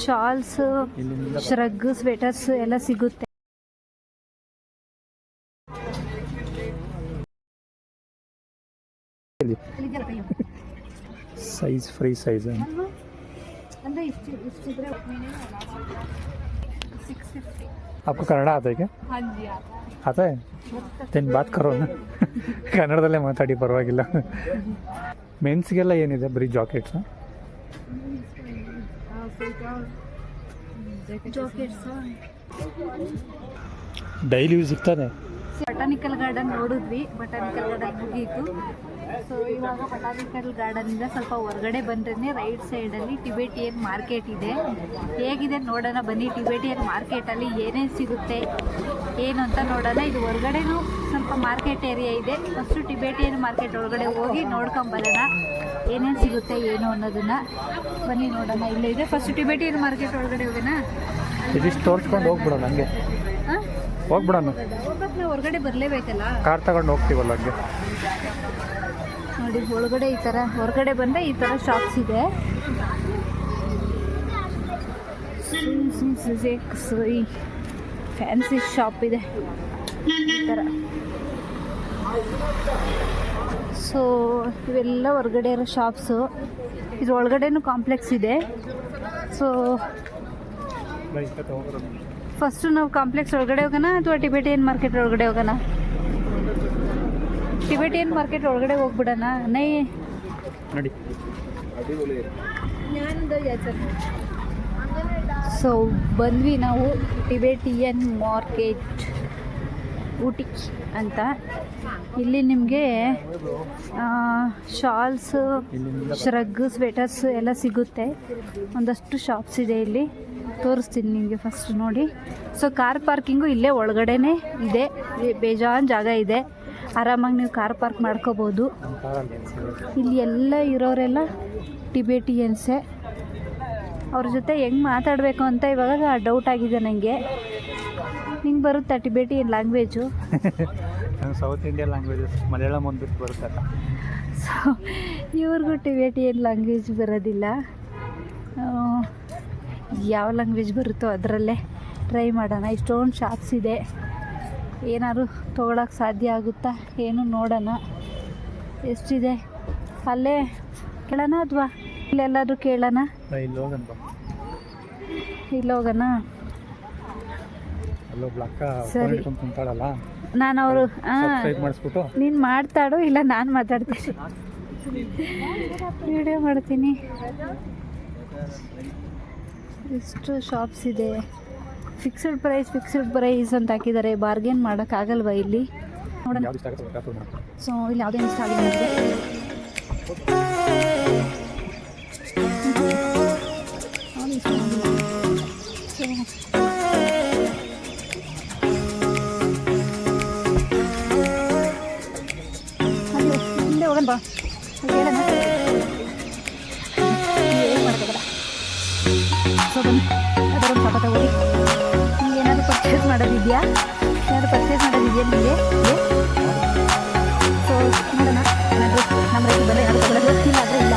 Shawls, shrug, sweaters ಎಲ್ಲ ಸಿಗುತ್ತೆ. Size free size है आपको कन्नड़ आता है क्या? हाँ जी आता है then बात करो ना ಕನ್ನಡದಲ್ಲೇ ಮಾತಾಡಿ ಪರವಾಗಿಲ್ಲ. ಮೆನ್ಸ್ಗೆಲ್ಲ ಏನಿದೆ ಬರೀ ಜಾಕೆಟ್ಸ್ ಡೈಲಿ ಯೂಸ್ ಸಿಗ್ತದೆ. ಬಟಾನಿಕಲ್ ಗಾರ್ಡನ್ ನೋಡಿದ್ವಿ, ಬಟಾನಿಕಲ್ ಗಾರ್ಡನ್ ಮುಗೀತು. ಸೊ ಇವಾಗ ಬಟಾನಿಕಲ್ ಗಾರ್ಡನಿಂದ ಸ್ವಲ್ಪ ಹೊರಗಡೆ ಬಂದ್ರೆ ರೈಟ್ ಸೈಡಲ್ಲಿ ಟಿಬೆಟಿಯನ್ ಮಾರ್ಕೆಟ್ ಇದೆ. ಹೇಗಿದೆ ನೋಡೋಣ ಬನ್ನಿ. ಟಿಬೆಟಿಯನ್ ಮಾರ್ಕೆಟಲ್ಲಿ ಏನೇನು ಸಿಗುತ್ತೆ ಏನು ಅಂತ ನೋಡೋಣ. ಇದು ಹೊರಗಡೆನೂ ಸ್ವಲ್ಪ ಮಾರ್ಕೆಟ್ ಏರಿಯಾ ಇದೆ. ಫಸ್ಟು ಟಿಬೆಟಿಯನ್ ಮಾರ್ಕೆಟ್ ಒಳಗಡೆ ಹೋಗಿ ನೋಡ್ಕೊಂಬರೋಣ ಏನೇನು ಸಿಗುತ್ತೆ ಏನು ಅನ್ನೋದನ್ನು. ಬನ್ನಿ ನೋಡೋಣ. ಇಲ್ಲೇ ಇದೆ. ಫಸ್ಟ್ ಟಿಬೆಟಿಯನ್ ಮಾರ್ಕೆಟ್ ಒಳಗಡೆ ಹೋಗೋಣ. ಇದಿಷ್ಟು ತೋರಿಸ್ಕೊಂಡು ಹೋಗ್ಬಿಡೋಣ. ಹಂಗೆ ಹೋಗ್ಬಿಡೋಣ. ಹೋಗ್ಬೇಕು, ನಾವು ಹೊರಗಡೆ ಬರಲೇಬೇಕಲ್ಲ, ಕಾರ್ ತಗೊಂಡು ಹೋಗ್ತೀವಲ್ಲ ಹಂಗೆ. ನೋಡಿ ಒಳಗಡೆ ಈ ಥರ, ಹೊರಗಡೆ ಬಂದರೆ ಈ ಥರ ಶಾಪ್ಸ್ ಇದೆ. ಫ್ಯಾನ್ಸಿ ಶಾಪ್ ಇದೆ ಈ ಥರ. ಸೊ ಇವೆಲ್ಲ ಹೊರಗಡೆ ಇರೋ ಶಾಪ್ಸು. ಇದ್ರ ಒಳಗಡೆನೂ ಕಾಂಪ್ಲೆಕ್ಸ್ ಇದೆ. ಸೊ ಫಸ್ಟು ನಾವು ಕಾಂಪ್ಲೆಕ್ಸ್ ಒಳಗಡೆ ಹೋಗೋಣ ಅಥವಾ ಟಿಬೆಟಿಯನ್ ಮಾರ್ಕೆಟ್ ಒಳಗಡೆ ಹೋಗೋಣ? ಟಿಬೆಟಿಯನ್ ಮಾರ್ಕೆಟ್ ಒಳಗಡೆ ಹೋಗ್ಬಿಡೋಣ. ನೈ ನೋಡಿ. ಸೊ ಬಂದ್ವಿ ನಾವು ಟಿಬೆಟಿಯನ್ ಮಾರ್ಕೆಟ್ ಊಟಿ ಅಂತ. ಇಲ್ಲಿ ನಿಮಗೆ ಶಾಲ್ಸ್, ಶ್ರಗ್, ಸ್ವೆಟರ್ಸ್ ಎಲ್ಲ ಸಿಗುತ್ತೆ. ಒಂದಷ್ಟು ಶಾಪ್ಸ್ ಇದೆ ಇಲ್ಲಿ, ತೋರಿಸ್ತೀನಿ ನಿಮಗೆ ಫಸ್ಟ್ ನೋಡಿ. ಸೊ ಕಾರ್ ಪಾರ್ಕಿಂಗು ಇಲ್ಲೇ ಒಳಗಡೆನೇ ಇದೆ. ಬೇಜಾನ್ ಜಾಗ ಇದೆ, ಆರಾಮಾಗಿ ನೀವು ಕಾರ್ ಪಾರ್ಕ್ ಮಾಡ್ಕೋಬೋದು. ಇಲ್ಲಿ ಎಲ್ಲ ಇರೋರೆಲ್ಲ ಟಿಬೆಟಿಯನ್ಸೇ. ಅವ್ರ ಜೊತೆ ಹೆಂಗೆ ಮಾತಾಡಬೇಕು ಅಂತ ಇವಾಗ ಡೌಟ್ ಆಗಿದೆ ನನಗೆ. ನಿಂಗೆ ಬರುತ್ತಾ Tibetan language? South Indian languages Malayalam ಒಂದು ಬಿಟ್ಟು ಬರುತ್ತಲ್ಲ. ಸೊ ಇವ್ರಿಗೂ ಟಿಬೆಟಿಯನ್ ಲ್ಯಾಂಗ್ವೇಜ್ ಬರೋದಿಲ್ಲ. ಯಾವ ಲ್ಯಾಂಗ್ವೇಜ್ ಬರುತ್ತೋ ಅದರಲ್ಲೇ ಟ್ರೈ ಮಾಡೋಣ. ಇಷ್ಟೊಂದು ಶಾಪ್ಸ್ ಇದೆ, ಏನಾದ್ರು ತೊಗೊಳಕ್ಕೆ ಸಾಧ್ಯ ಆಗುತ್ತಾ ಏನು ನೋಡೋಣ. ಎಷ್ಟಿದೆ ಅಲ್ಲೇ ಕೇಳೋಣ ಅಥವಾ ಇಲ್ಲೆಲ್ಲಾದ್ರೂ ಕೇಳೋಣ? ಇಲ್ಲಿ ಹೋಗೋಣ. ಸರಿ, ನಾನು ಅವರು ನೀನು ಮಾತಾಡು, ಇಲ್ಲ ನಾನು ಮಾತಾಡ್ತೀನಿ, ವಿಡಿಯೋ ಮಾಡ್ತೀನಿ. ಎಷ್ಟು ಶಾಪ್ಸ್ ಇದೆ. ಫಿಕ್ಸ್ಡ್ ಪ್ರೈಸ್ ಅಂತ ಹಾಕಿದ್ದಾರೆ. ಬಾರ್ಗೇನ್ ಮಾಡೋಕ್ಕಾಗಲ್ವಾ ಇಲ್ಲಿ? ನೋಡೋಣ. ಸೊ ಇಲ್ಲಿ ಯಾವುದೇ ಇಷ್ಟ ಆಗಿದೆ ನನಗೆ. ಹಿಂದೆ ಹೋಗೋಣ ಬಾ, ಹೇಳೋಣ. ಏನು ಮಾಡೋದಾಗಲ್ಲ. ಸೊ ಬನ್ನಿ, ಅದರೊಂದು ಸ್ವಲ್ಪ ತಗೊಳ್ಳಿ. ನಿಮ್ಗೆ ಏನಾದರೂ ಪರ್ಚೇಸ್ ಮಾಡೋದಿದೆಯಾ ನಿಮಗೆ? ಸೊ ನೋಡೋಣ. ಏನಾದರೂ ನಮ್ಮ ರೈತರು ಬಂದರೆ ಯಾರು ತಗೊಳ್ಳೋದು ಇಲ್ಲ, ಆದರೆ ಇಲ್ಲ.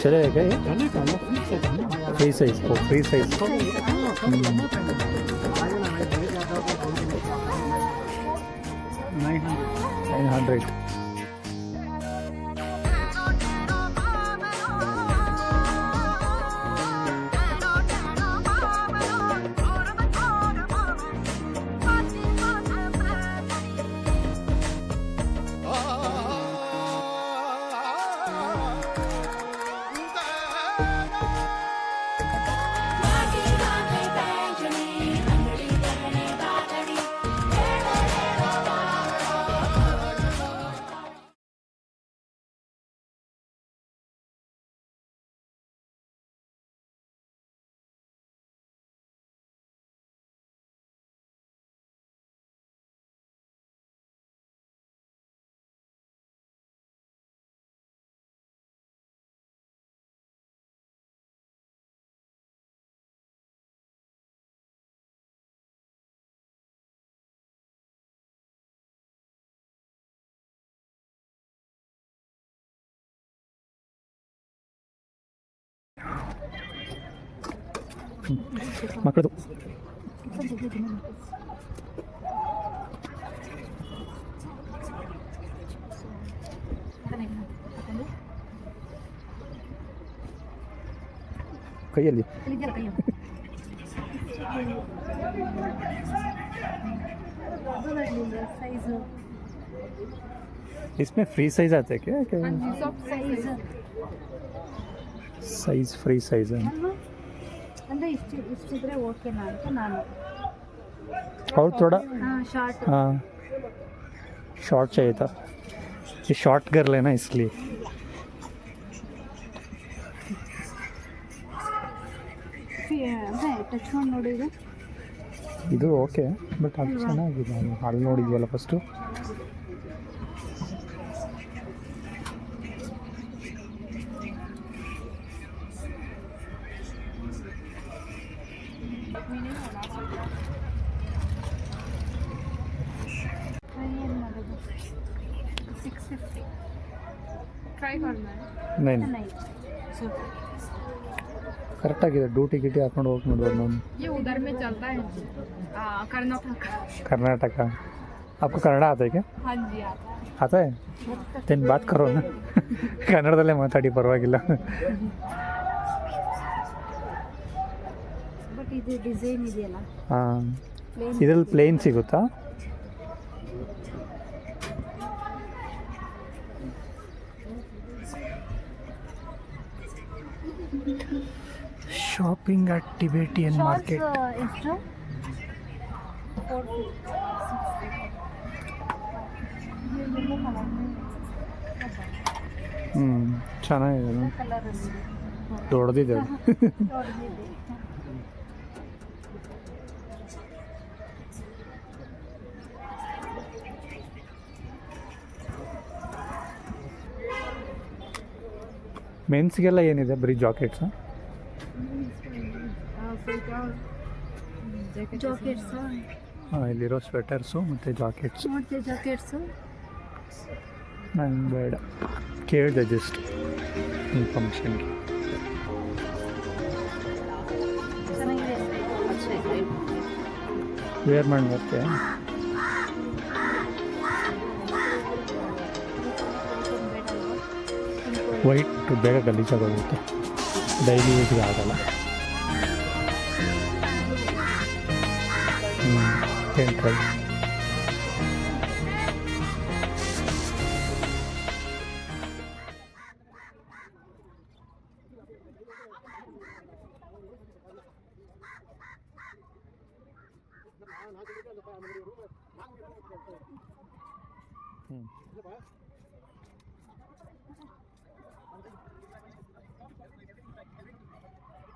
चलेगा ये free size? Free size right. ಮಕ್ಕಳದು ಕೈಯಲ್ಲಿ ಸೈಜು इसमें फ्री साइज आते हैं क्या ಸೈಜ್ साइज फ्री साइज है ಅಂದರೆ ಇಷ್ಟಿದ್ರೆ ಓಕೆನಾ ಅಂತ ನಾನು. और थोड़ा ಹಾಂ ಶಾರ್ಟ್ हाँ शॉर्ट चाहिए था. ये शॉर्ट कर लेना इसलिए. ಅದೇ ಟಚ್ ಮಾಡಿ ನೋಡಿದ್ರೆ ಇದು ಓಕೆ ಬಟ್ ಅದು ಚೆನ್ನಾಗಿದೆ. ಅಲ್ಲಿ ನೋಡಿದ್ವಲ್ಲ ಫಸ್ಟು. ಏನು ಮಾಡೋದು 650 ಟ್ರೈ ಮಾಡ್ದೆ ನೈನ್ ನೈಟ್ ಸೊ ಕರೆಕ್ಟಾಗಿದೆ. ಡ್ಯೂಟಿ ಗಿಟಿ ಹಾಕೊಂಡು ಹೋಗಿ ನೋಡ್ಬೋದು ನಾನು. ये उधर में चलता है कर्नाटक. कर्नाटक. आपको कन्नड़ आता है क्या? हाँ जी आता है. आता है then बात करो ना. ಕನ್ನಡದಲ್ಲೇ ಮಾತಾಡಿ ಪರವಾಗಿಲ್ಲ. ಬಟ್ ಇದು ಡಿಸೈನ್ ಇದೆಯಲ್ಲ ಹಾಂ ಪ್ಲೇನ್ ಇದರಲ್ಲಿ ಪ್ಲೇನ್ ಸಿಗುತ್ತಾ? Shopping at Tibetan market. ಎಷ್ಟು 450 ಚೆನ್ನಾಗಿದೆ. ಕಲರಲ್ಲಿ ದೊಡ್ಡದಿದೆ ಅದು. ದೊಡ್ಡದಿದೆ. ಮೆನ್ಸ್ಗೆಲ್ಲ ಏನಿದೆ? ಬರೀ ಜಾಕೆಟ್ಸಾ? ಜಾಕೆಟ್ಸು ಹಾಂ ಇಲ್ಲಿರೋ ಸ್ವೆಟರ್ಸು ಮತ್ತು ಜಾಕೆಟ್ಸು. ಮತ್ತೆ ಜಾಕೆಟ್ಸು ನಂಗೆ ಬೇಡ, ಕೇಳಿದೆ ಜಸ್ಟ್ ಇನ್ಫಾರ್ಮೇಷನ್ಗೆ. ಚೆನ್ನಾಗಿದೆ ವೇರ್ ಮಾಡಿ ಮತ್ತೆ ವೈಟ್ ಬೇಗ ಗಲೀಜಾಗೋಗುತ್ತೆ, ಡೈಲಿ ಯೂಸ್ಗೆ ಆಗಲ್ಲ. ಏನು ಟ್ರೈ.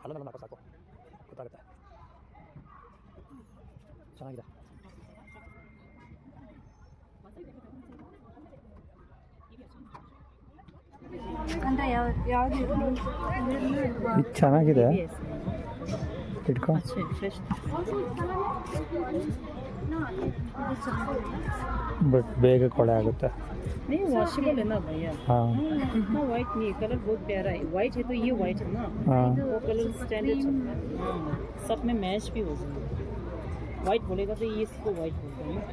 ಅಲ್ಲ ಸಾಕು ಗೊತ್ತಾಗುತ್ತೆ. ಚೆನ್ನಾಗಿದೆ. ಅಂದರೆ ಯಾವುದು ಇದು ಚೆನ್ನಾಗಿದೆ, ಇಟ್ಕೊ. ಬಟ್ ಬೇಗ ಕೊಳೆ ಆಗುತ್ತೆ. नहीं वॉशेबल है ना भैया. हाँ हाँ वाइट नहीं, कलर बहुत प्यारा है. वाइट है तो ये वाइट है ना, हाँ वो कलर स्टैंडर्ड चलता है. हाँ, सब में मैच भी हो जाएगा. वाइट बोलेगा तो ये इसको वाइट बोलते हैं.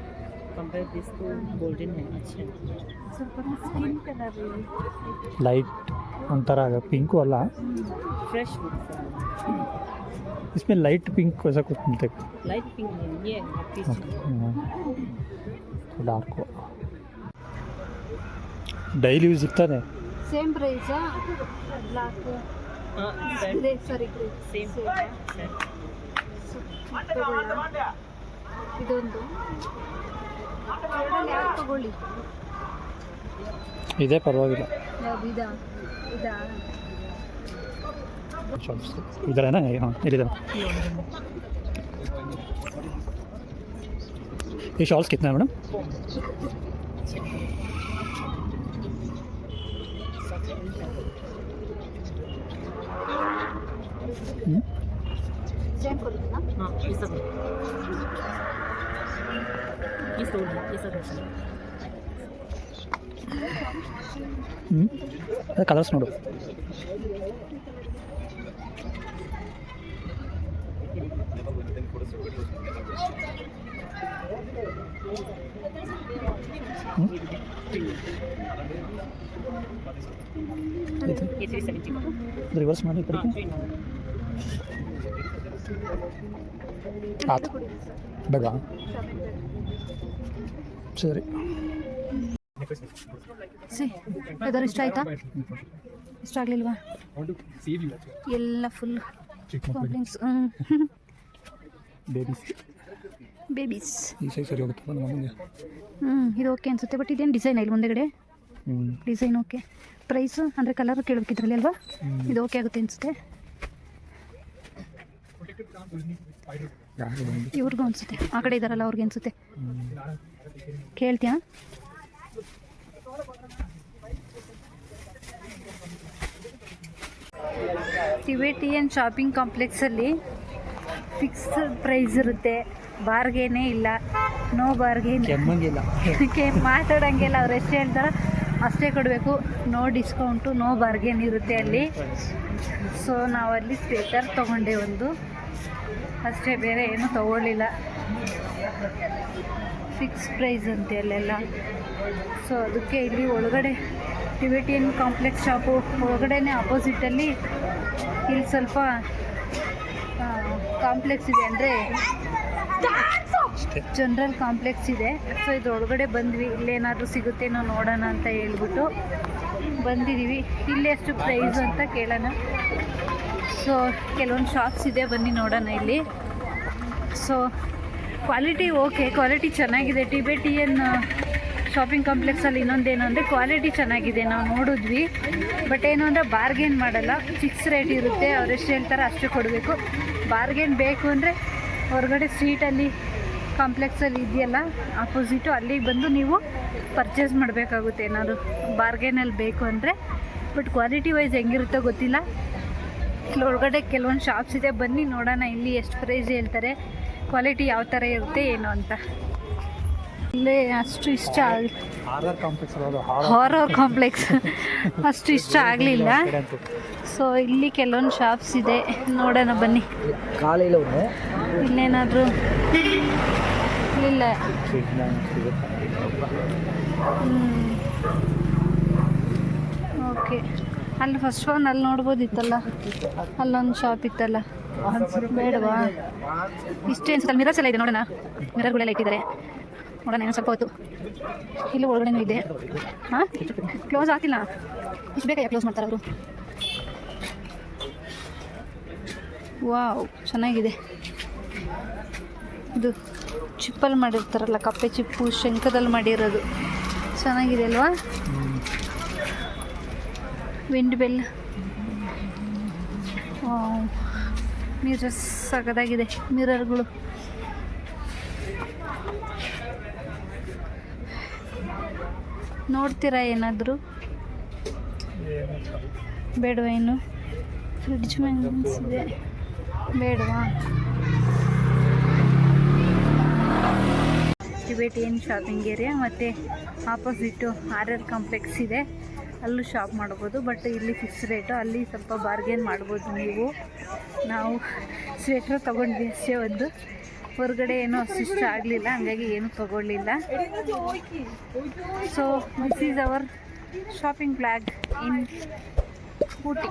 कंपेयर दिस टू गोल्डन है अच्छा है ಸ್ವಲ್ಪ ಸ್ಕಿನ್ ಕಲರ್ ಲೈಟ್ ಒಂಥರ ಪಿಂಕು ಅಲ್ಲ, फ्रेश इसमें लाइट पिंक वैसा कुछ मिलता है। लाइट पिंक है ये पीस डार्क ಡೈಲಿ ಯೂಸ್ ಸಿಗ್ತದೆ. ಸೇಮ್ ಪ್ರೈಸಾ? ಬ್ಲಾಕ್ हां ಗ್ರೇ, ಸಾರಿ ಗ್ರೇ सेम ಇದೊಂದು ಎರಡಲ್ಲಿ ಯಾವ್ದು ತಗೊಳ್ಳಿ? ಇದೇ ಪರವಾಗಿಲ್ಲ. ಯಾವ್ದು ಇದಾ? ಇದಾ? इधर है ना, हाँ इधर। ये शॉल्स कितना है मैडम? ಸೇಮ್ ಕೊಡ್ತೀರಾ? हां ये सब ये सब ಅದೇ ಕಲರ್ಸ್ ನೋಡು. ये 370 ರಿವರ್ಸ್ ಮಾಡಿ ಈ ಕಡೆಗೆ. ಆಯ್ತು ಬೇಗ ಸರಿ. ಸಿ ಯಾವ್ದಾರು ಇಷ್ಟ ಆಯ್ತಾ? ಇಷ್ಟ ಆಗಲಿಲ್ವಾ? ಎಲ್ಲ ಫುಲ್ ಕಾಂಪ್ಲೆಕ್ಸ್ ಬೇಬೀಸ್. ಈ ಸೈಜ್ ಸರಿ ಹೋಗುತ್ತೆ ನಮಗೆ. ಇದು ಓಕೆ ಅನಿಸುತ್ತೆ, ಬಟ್ ಇದೇನು ಡಿಸೈನ್ ಇಲ್ಲ ಮುಂದೆಗಡೆ. ಡಿಸೈನ್ ಓಕೆ, ಪ್ರೈಸು ಅಂದರೆ ಕಲರ್ ಕೇಳಬೇಕಿದ್ರಲ್ಲಿ ಅಲ್ವಾ? ಇದು ಓಕೆ ಆಗುತ್ತೆ ಅನಿಸುತ್ತೆ. ಇವ್ರಿಗೂ ಅನಿಸುತ್ತೆ, ಆ ಕಡೆ ಇದ್ದಾರಲ್ಲ ಅವ್ರಿಗೆ ಅನಿಸುತ್ತೆ. ಕೇಳ್ತೀಯಾ? ಟಿಬೆಟಿಯನ್ ಶಾಪಿಂಗ್ ಕಾಂಪ್ಲೆಕ್ಸಲ್ಲಿ ಫಿಕ್ಸ್ಡ್ ಪ್ರೈಸ್ ಇರುತ್ತೆ, ಬಾರ್ಗೇನೇ ಇಲ್ಲ, ನೋ ಬಾರ್ಗೇನ್. ಕೆಮ್ಮಂಗಿಲ್ಲ, ಮಾತಾಡೋಂಗಿಲ್ಲ, ಅವ್ರು ಎಷ್ಟು ಹೇಳ್ತಾರೋ ಅಷ್ಟೇ ಕೊಡಬೇಕು. ನೋ ಡಿಸ್ಕೌಂಟು, ನೋ ಬಾರ್ಗೇನ್ ಇರುತ್ತೆ ಅಲ್ಲಿ. ಸೊ ನಾವಲ್ಲಿ ಸ್ವೇಟರ್ ತೊಗೊಂಡೆ ಒಂದು, ಅಷ್ಟೇ, ಬೇರೆ ಏನೂ ತೊಗೊಳ್ಳಿಲ್ಲ. ಫಿಕ್ಸ್ ಪ್ರೈಸ್ ಅಂತೆ ಅಲ್ಲೆಲ್ಲ. ಸೊ ಅದಕ್ಕೆ ಇಲ್ಲಿ ಒಳಗಡೆ ಟಿಬೆಟಿಯನ್ ಕಾಂಪ್ಲೆಕ್ಸ್ ಶಾಪು ಒಳಗಡೆನೇ ಆಪೋಸಿಟಲ್ಲಿ ಇಲ್ಲಿ ಸ್ವಲ್ಪ ಕಾಂಪ್ಲೆಕ್ಸ್ ಇದೆ, ಅಂದರೆ ಜನರಲ್ ಕಾಂಪ್ಲೆಕ್ಸ್ ಇದೆ. ಸೊ ಇದ್ರೊಳಗಡೆ ಬಂದ್ವಿ, ಇಲ್ಲೇನಾದರೂ ಸಿಗುತ್ತೇನೋ ನೋಡೋಣ ಅಂತ ಹೇಳ್ಬಿಟ್ಟು ಬಂದಿದ್ದೀವಿ. ಇಲ್ಲಿ ಎಷ್ಟು ಪ್ರೈಸ್ ಅಂತ ಕೇಳೋಣ. ಸೊ ಕೆಲವೊಂದು ಶಾಪ್ಸ್ ಇದೆ, ಬನ್ನಿ ನೋಡೋಣ ಇಲ್ಲಿ. ಸೊ ಕ್ವಾಲಿಟಿ ಓಕೆ, ಕ್ವಾಲಿಟಿ ಚೆನ್ನಾಗಿದೆ. ಟಿಬೆಟಿಯನ್ ಶಾಪಿಂಗ್ ಕಾಂಪ್ಲೆಕ್ಸಲ್ಲಿ ಇನ್ನೊಂದೇನು ಅಂದರೆ ಕ್ವಾಲಿಟಿ ಚೆನ್ನಾಗಿದೆ, ನಾವು ನೋಡಿದ್ವಿ. ಬಟ್ ಏನು ಅಂದರೆ ಬಾರ್ಗೇನ್ ಮಾಡಲ್ಲ, ಫಿಕ್ಸ್ ರೇಟ್ ಇರುತ್ತೆ, ಅವ್ರು ಎಷ್ಟು ಹೇಳ್ತಾರೆ ಅಷ್ಟು ಕೊಡಬೇಕು. ಬಾರ್ಗೇನ್ ಬೇಕು ಅಂದರೆ ಹೊರಗಡೆ ಸ್ಟ್ರೀಟಲ್ಲಿ ಕಾಂಪ್ಲೆಕ್ಸಲ್ಲಿ ಇದೆಯಲ್ಲ ಆಪೋಸಿಟು, ಅಲ್ಲಿಗೆ ಬಂದು ನೀವು ಪರ್ಚೇಸ್ ಮಾಡಬೇಕಾಗುತ್ತೆ ಏನಾದರೂ ಬಾರ್ಗೇನಲ್ಲಿ ಬೇಕು ಅಂದರೆ. ಬಟ್ ಕ್ವಾಲಿಟಿ ವೈಸ್ ಹೆಂಗಿರುತ್ತೋ ಗೊತ್ತಿಲ್ಲ. ಒಳಗಡೆ ಕೆಲವೊಂದು ಶಾಪ್ಸ್ ಇದೆ, ಬನ್ನಿ ನೋಡೋಣ ಇಲ್ಲಿ ಎಷ್ಟು ಪ್ರೈಸ್ ಹೇಳ್ತಾರೆ, ಕ್ವಾಲಿಟಿ ಯಾವ ಥರ ಇರುತ್ತೆ ಏನು ಅಂತ. ಇಲ್ಲೇ ಅಷ್ಟು ಇಷ್ಟ ಹಾರರ್ ಕಾಂಪ್ಲೆಕ್ಸ್ ಅಷ್ಟು ಇಷ್ಟ ಆಗಲಿಲ್ಲ. ಸೊ ಇಲ್ಲಿ ಕೆಲವೊಂದು ಶಾಪ್ಸ್ ಇದೆ, ನೋಡೋಣ ಬನ್ನಿ. ಇಲ್ಲೇನಾದರೂ ಇಲ್ಲ. ಓಕೆ, ಅಲ್ಲಿ ಫಸ್ಟ್ ಒನ್ ಅಲ್ಲಿ ನೋಡ್ಬೋದಿತ್ತಲ್ಲ, ಅಲ್ಲೊಂದು ಶಾಪ್ ಇತ್ತಲ್ಲ, ಬೇಡವಾ? ಇಷ್ಟೇ ಅನ್ಸುತ್ತಲ್ಲ. ಮಿರರ್ಸ್ ಎಲ್ಲ ಇದೆ, ನೋಡೋಣ. ಮಿರರ್ಗಳೆಲ್ಲ ಇಟ್ಟಿದ್ದಾರೆ, ನೋಡೋಣ ಏನೋ ಸ್ವಲ್ಪ ಹೊತ್ತು. ಇಲ್ಲಿ ಒಳಗಡೆನೂ ಇದೆ. ಹಾಂ, ಕ್ಲೋಸ್ ಆಗ್ತಿಲ್ಲ, ಇಷ್ಟು ಬೇಕಾ ಕ್ಲೋಸ್ ಮಾಡ್ತಾರೆ ಅವರು. ವಾವ್, ಚೆನ್ನಾಗಿದೆ. ಇದು ಚಿಪ್ಪಲ್ಲಿ ಮಾಡಿರ್ತಾರಲ್ಲ, ಕಪ್ಪೆ ಚಿಪ್ಪು ಶಂಖದಲ್ಲಿ ಮಾಡಿರೋದು ಚೆನ್ನಾಗಿದೆ ಅಲ್ವಾ? ವಿಂಡ್ ಬೆಲ್, ಮಿರರ್ಸ್ ಸಗದಾಗಿದೆ, ಮಿರರ್ಗಳು. ನೋಡ್ತೀರಾ ಏನಾದರೂ? ಬೇಡವಾ? ಇನ್ನು ಫ್ರಿಡ್ಜ್ ಮ್ಯಾಗ್ನೆಟ್ಸ್ ಇದೆ, ಬೇಡವಾ? ಟಿಬೆಟಿಯನ್ ಶಾಪಿಂಗ್ ಏರಿಯಾ ಮತ್ತು ಆಪೋಸಿಟು ಆರ್ಆರ್ ಕಾಂಪ್ಲೆಕ್ಸ್ ಇದೆ, ಅಲ್ಲೂ ಶಾಪ್ ಮಾಡ್ಬೋದು. ಬಟ್ ಇಲ್ಲಿ ಫಿಕ್ಸ್ ರೇಟು, ಅಲ್ಲಿ ಸ್ವಲ್ಪ ಬಾರ್ಗೇನ್ ಮಾಡ್ಬೋದು ನೀವು. ನಾವು ಸ್ವೆಟ್ರ್ ತೊಗೊಂಡ್ವಿ ಅಷ್ಟೇ ಒಂದು, ಹೊರಗಡೆ ಏನೂ ಅಷ್ಟು ಇಷ್ಟ ಆಗಲಿಲ್ಲ, ಹಂಗಾಗಿ ಏನೂ ತಗೊಳ್ಳಿಲ್ಲ. So this is our shopping vlog in Ooty.